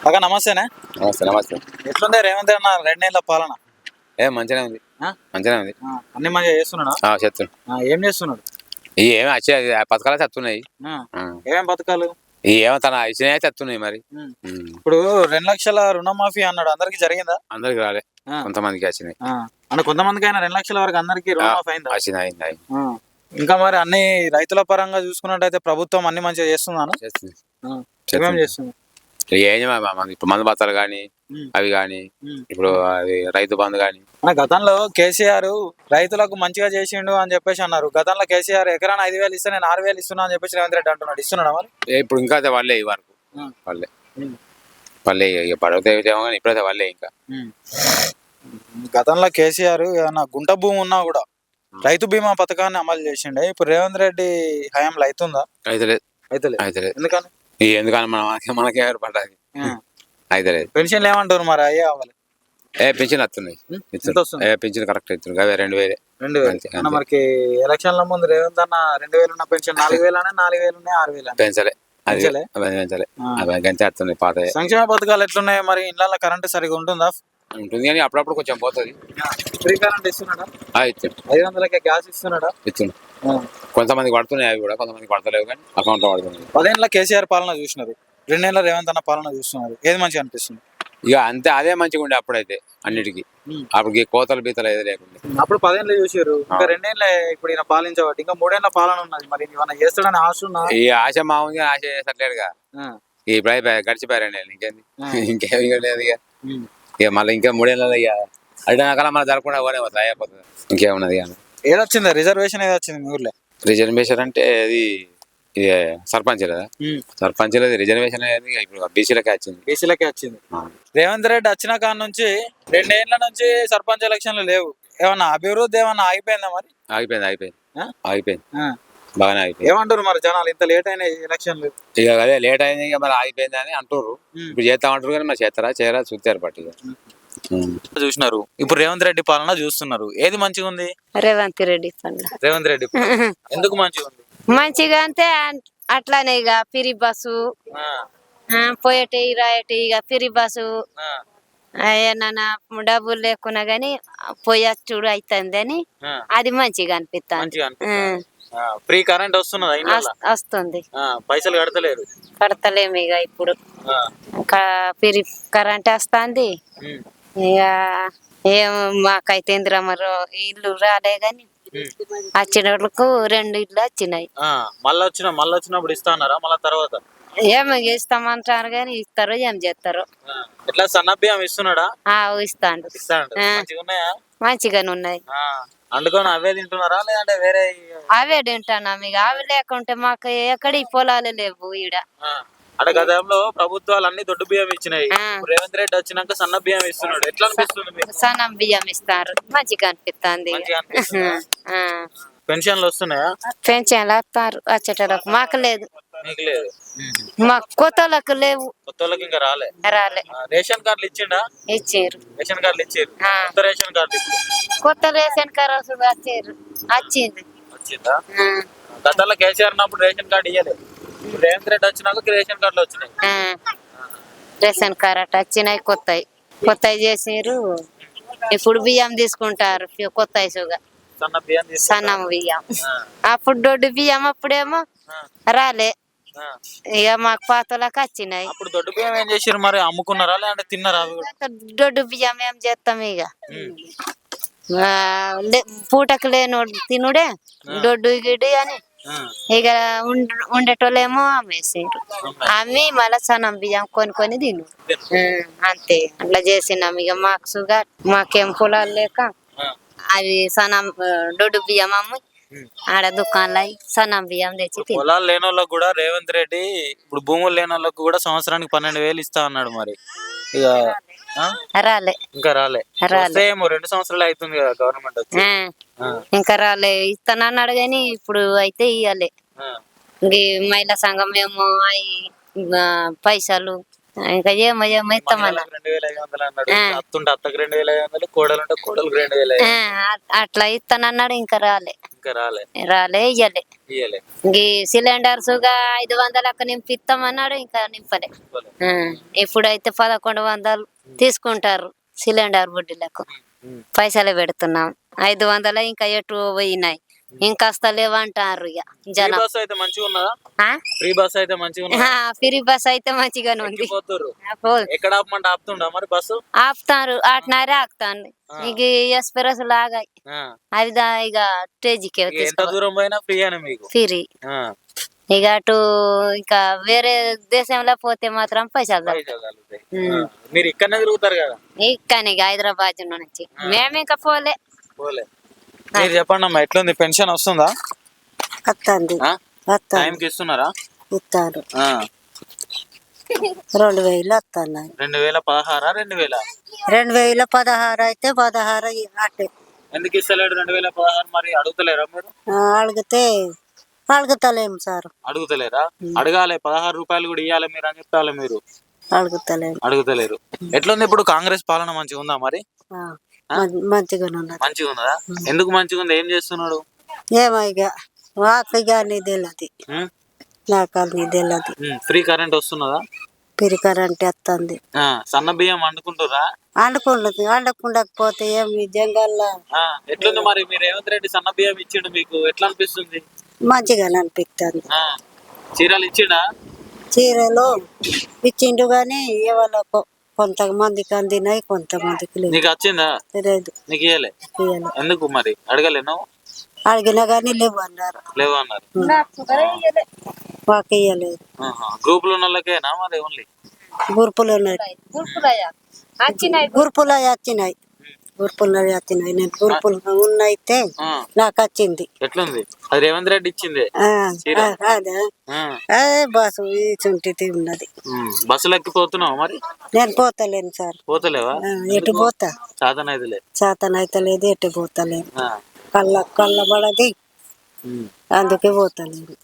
అక్క నమస్తేనే. నమస్తే నమస్తే. ఎట్లుంది రేవంత్ అన్న 2 నెలల పాలన? మంచిగానే ఉంది. ఆ? మంచిగానే ఉంది. అన్ని మంచిగా చేస్తున్నాడా? చేస్తున్నాడు. ఏం చేస్తున్నాడు? ఏమి వచ్చే పథకాలు వస్తున్నాయి. ఏమేం పథకాలు? ఏమో తన ఇచ్చినవి అయితే వస్తున్నాయి మరి. ఇప్పుడు 2 లక్షల రుణమాఫీ అన్నాడు, అందరికి జరిగిందా? అందరికి రాలే, కొంతమందికి వచ్చినాయి. అంటే కొంతమందికి అయినా 2 లక్షల వరకు అందరికి రుణమాఫీ అయిందా? వచ్చింది, అయింది. ఇంకా మరి అన్ని రైతుల పరంగా చూసుకున్నట్టయితే ప్రభుత్వం అన్ని మంచిగా చేస్తుందా? చేస్తుంది. ఇప్పుడు మందు బత్తాలు కానీ అవి కానీ ఇప్పుడు అది రైతు బంధు కానీ. గతంలో కేసీఆర్ రైతులకు మంచిగా చేసిండు అని చెప్పేసి అన్నారు. గతంలో కేసీఆర్ ఎకరాన 5,000 ఇస్తే నేను 6,000 ఇస్తున్నా అని చెప్పేసి రేవంత్ రెడ్డి అంటున్నాడు. ఇస్తున్నాడా మరి? ఇప్పుడు ఇంకా అయితే వాళ్ళే వరకు వాళ్ళే ఇక పడవుతాయేమో కానీ ఇప్పుడైతే వాళ్ళే ఇంకా. గతంలో కేసీఆర్ ఏమన్నా గుంట భూమి ఉన్నా కూడా రైతు బీమా పథకాన్ని అమలు చేసిండే. ఇప్పుడు రేవంత్ రెడ్డి హయాంలో అవుతుందా? అయితే లేదు. ఎందుకని మనకే పడ్డది అయితే లేదు. పెన్షన్లు ఏమంటారు మరి? అయ్యే అవ్వాలి. పెన్షన్ వస్తున్నాయి. పెన్షన్ కరెక్ట్ అవుతుంది. 2,000 మనకి ఎలక్షన్ల ముందు రేవంత్ అన్న 2,000 ఉన్న పెన్షన్ 4,000 4,000 ఉన్నాయి, 6,000 పెంచలే. గంతే వస్తుంది పాత. సంక్షేమ పథకాలు ఎట్లున్నాయి మరి? ఇళ్ళ కరెంట్ సరిగా ఉంటుందా? ఉంటుంది కానీ అప్పుడప్పుడు కొంచెం పోతుంది. ఫ్రీ కరెంట్ ఇస్తున్నాడా? 500కే గ్యాస్ ఇస్తున్నాడా? ఇస్తుంది. కొంతమందికి పడుతున్నాయి, అవి కూడా కొంతమందికి పడతలేవు కానీ అకౌంట్ లో పడుతున్నాయి. 10 ఏళ్ళ కేసీఆర్ పాలన చూసినారు, 2 నెలల రేవంత్ అన్న పాలన చూస్తున్నారు. ఏది మంచిగా అనిపిస్తుంది? ఇక అంతే, అదే మంచిగా ఉండే అప్పుడైతే అన్నిటికీ. అప్పుడు కోతలు బీతలు ఏది లేకుండా. అప్పుడు 10 ఏళ్ళు చూసారు, ఇంకా 2 ఏళ్ళే ఇప్పుడు ఈయన పాలించబట్టి ఇంకా 3 ఏళ్ళ పాలన ఉన్నది. మరి ఏమన్నా చేస్తాడని ఆశ ఉన్నా? ఈ ఆశ మా ఉంది, ఆశ చేసట్లేడుగా. ఇప్పుడు అయిపోయి గడిచిపోయారు 2 ఏళ్ళు. ఇంకేమి లేదు ఇక మళ్ళీ ఇంకా 3 ఏళ్ళ ఇక అడిగినాక మళ్ళీ జరగకుండా పోనే పోతుంది, అయిపోతుంది. ఇంకేమున్నది కానీ. ఏదొచ్చింది రిజర్వేషన్? ఏదొచ్చింది మీ ఊర్లో రిజర్వేషన్? అంటే అది ఇది సర్పంచ్ కదా, సర్పంచ్ రిజర్వేషన్ అనేది ఇప్పుడు బీసీలకే వచ్చింది. రేవంత్ రెడ్డి వచ్చిన కాడ నుంచి 2 ఏళ్ల నుంచి సర్పంచ్ ఎలక్షన్లు లేవు. ఏమన్నా అభివృద్ధి ఏమన్నా ఆగిపోయిందా మరి? ఆగిపోయింది బాగానే అయిపోయింది. ఏమంటారు మరి జనాలు? ఇంత లేట్ అయిన ఎలక్షన్లు? ఇక అదే లేట్ అయింది, ఇక మరి ఆగిపోయింది అని అంటారు. ఇప్పుడు చేస్తామంటారు కానీ మరి చేయరా చూస్తారు పట్టి చూసినారు. ఇప్పుడు రేవంత్ రెడ్డి పాలన చూస్తున్నారు. ఏది మంచిగా ఉంది? రేవంత్ రెడ్డి ఎందుకు మంచిగా ఉంది? మంచిగా అంటే అట్లానే ఇక ఫ్రీ బస్సు పోయేటి రాయటి, ఇక ఫ్రీ బస్సు ఏమన్నా డబ్బులు లేకున్నా గానీ పోయచ్చుడు అవుతుంది అని అది మంచిగా అనిపిస్తుంది. ఫ్రీ కరెంట్ వస్తుంది. పైసలు కడతలేము ఇక ఇప్పుడు ఫ్రీ కరెంట్ వస్తుంది. ఇక ఏం మాకైతే ఇందిరమ్మరు ఇల్లు రాలే గాని వచ్చిన వాళ్ళకు 2 ఇళ్ళు వచ్చినాయి. మళ్ళీ వచ్చినప్పుడు ఇస్తాన్నారా? మళ్ళీ తర్వాత ఏమి ఇస్తామంటారు కానీ ఇస్తారో ఏం చేస్తారో. ఎట్లా సన్నబియ్యం ఇస్తున్నాడా? ఇస్తాడు. మంచిగానే ఉన్నాయి. అందుకని అవే తింటున్నారా లేదంటే వేరే? అవే తింటున్నాం. ఇక అవి లేకుంటే మాకు ఎక్కడ పొలాలు లేవు ఈడ. అంటే గతంలో ప్రభుత్వాలు అన్ని దొడ్డు బియ్యం ఇచ్చినాయి. రేవంత్ రెడ్డి వచ్చినాక సన్న బియ్యం ఇస్తున్నాడు. ఎట్లా అనిపిస్తుంది? సన్న బియ్యం ఇస్తారు, మంచిగా అనిపిస్తుంది. పెన్షన్లు వస్తున్నాయా? పెన్షన్లు వస్తారు వచ్చేటోళ్ళకు, మాకు లేదు. మీకు లేదు? మాకు కొత్తలకు లేవు. కొత్తలకు ఇంకా రాలే. రేషన్ కార్డులు ఇచ్చిండా? ఇచ్చారు. రేషన్ కార్డులు ఇచ్చారు. కొత్త రేషన్ కార్డు కొత్త రేషన్ కార్డు వచ్చింది. వచ్చిందా? గతంలో కేసీఆర్ ఉన్నప్పుడు రేషన్ కార్డు ఇయ్యలేదు. రేవంత్ రెడ్డి వచ్చినాక రేషన్ కార్డులు వచ్చినాయి. రేషన్ కార్డు వచ్చినాయి, కొత్తవి చేసారు. ఇప్పుడు బియ్యం తీసుకుంటారు, కొత్త సన్న బియ్యం. అప్పుడు దొడ్డు బియ్యం అప్పుడేమో రాలే, ఇక మాకు పాతలకు వచ్చినాయి. అప్పుడు దొడ్డు బియ్యం ఏం చేసారు మరి? అమ్ముకున్నారా లేదంటే తిన్నారా? దొడ్డు బియ్యం ఏం చేస్తాం ఇక పూటకు లేనోడు తినుడే దొడ్డు గిడ్డి అని. ఇక ఉండేటోళ్ళేమో అమ్మేసారు. అమ్మి మళ్ళా సన్నం బియ్యం కొని తిను, అంతే. అట్లా చేసినాం. ఇక మాకేం పొలాలు లేక అవి సన్నం దొడ్డు బియ్యం అమ్మి ఆడ దుకాణాలు సన్నం బియ్యం తెచ్చి. పొలాలు లేని వాళ్ళకి కూడా రేవంత్ రెడ్డి ఇప్పుడు భూములు లేని వాళ్ళకి కూడా సంవత్సరానికి 12,000 ఇస్తా అన్నాడు. మరి ఇక రాలే, ఇంకా రాలే. 2 సంవత్సరాలు అవుతుంది కదా గవర్నమెంట్ వచ్చి. ఇంకా రాలే. ఇస్తానన్నాడు కానీ ఇప్పుడు అయితే ఇవ్వలే. మహిళా సంఘం ఏమో పైసలు ఇంకా ఏమో ఇస్తామన్నా. 2,500 అన్నాడు. అత్తకు 2,500, కోడలుంటే కోడలు 2,000. అట్లా ఇస్తానన్నాడు, ఇంకా రాలే. ఇంకా రాలే రాలే ఇయ్యలే. ఇయ్యలే. ఈ సిలిండర్స్ 500లకు నింపిస్తామన్నాడు, ఇంకా నింపలే. ఆ, ఇప్పుడైతే 1100 తీసుకుంటారు సిలిండర్ బుడ్డిలకు. పైసలు పెడుతున్నాం 500 ఇంకా ఎటు పోయినాయి, ఇంకా వస్తలేవంటారు ఇక జనం. బస్ అయితే మంచిగా ఉన్నదా? ఆ? ఫ్రీ బస్ అయితే మంచిగా ఉన్నదా? ఫ్రీ బస్ అయితే మంచిగానే ఉంది. ఎక్కిపోతుర్రు. పోదు. ఎక్కడ ఆపమంటే ఆపుతుండా మరి బస్సు? ఆపుతారు, 8:30 ఆపుతాను. ఇక ఎక్స్ప్రెస్ లాగా అవి ఇక స్టేజ్కి ఎంత దూరం పోయినా ఫ్రీ అని మీకు? ఫ్రీ. ఇక అటు ఇంకా వేరే దేశంలో పోతే మాత్రం పైసలు కలుగుతాయి. మీరు ఇక్కడనే తిరుగుతారు కదా? ఇక్కనే హైదరాబాద్ నుంచి మేము ఇంకా పోలే. మీరు చెప్పండి అమ్మా, ఎట్లుంది? పెన్షన్ వస్తుందా? వస్తుంది. టైంకి ఇస్తున్నారా? ఇస్తారు. 2000 వస్తున్నాయి. 2016 2000? 2016 అయితే 16 అట్టే. ఎందుకు ఇస్తలేడు 2016? మరి అడుగుతలేరా మీరు? అడుగుతలేము సార్. అడుగుతలేరా? అడగాలి, 16 రూపాయలు కూడా ఇవ్వాలి మీరు అని చెప్తారు. మీరు అడుగుతలేరు. ఎట్లుంది ఇప్పుడు కాంగ్రెస్ పాలన? మంచిగా ఉందా మరి? మంచిగానే ఉన్నది. మంచిగా ఉన్నదా? ఎందుకు మంచిగా ఉంది? ఏం చేస్తున్నాడు? ఏమో ఇక నాకు తెలియదు, నాకు అది తెలియదు. ఫ్రీ కరెంట్ వస్తున్నదా? పిరి కరెంట్ వస్తుంది. సన్న బియ్యం వండుకుంటురా? వండుకుండకపోతే ఏమి జంగల్లో. ఎట్లుంది మరి? మీరు రేవంత్ రెడ్డి సన్న బియ్యం ఇచ్చిండు, మీకు ఎట్లా అనిపిస్తుంది? మంచిగానే అనిపిస్తుంది. చీరలు ఇచ్చిండా? చీరలు ఇచ్చిండు గాని ఎవరో కొంతమందికి అందినాయి, కొంతమందికి లేదు. నీకు వచ్చిందా? లేదు. నీకు ఇయ్యలే? ఎందుకు మరి? అడగలేను? అడిగినా గానీ లేవు అన్నారు. మాకు ఇయ్యలేదు. గ్రూపులు ఉన్న వాళ్ళకేనా మరి? ఓన్లీ గురుపులు ఉన్నాయి. గురుపులు వచ్చినాయి. నేను గురుపులు ఉన్నైతే నాకు వచ్చింది. ఎట్లుంది అది? రేవంత్ రెడ్డి ఇచ్చింది. అదే బస్సు ఇచ్చుంటి ఉన్నది. బస్సులు ఎక్కిపోతున్నావు మరి? నేను పోతలేను సార్. పోతలేవా? ఎటు పోతా? చేతనైతే లేదు, ఎటు పోతలేను. కళ్ళ పడది, అందుకే పోతలేను.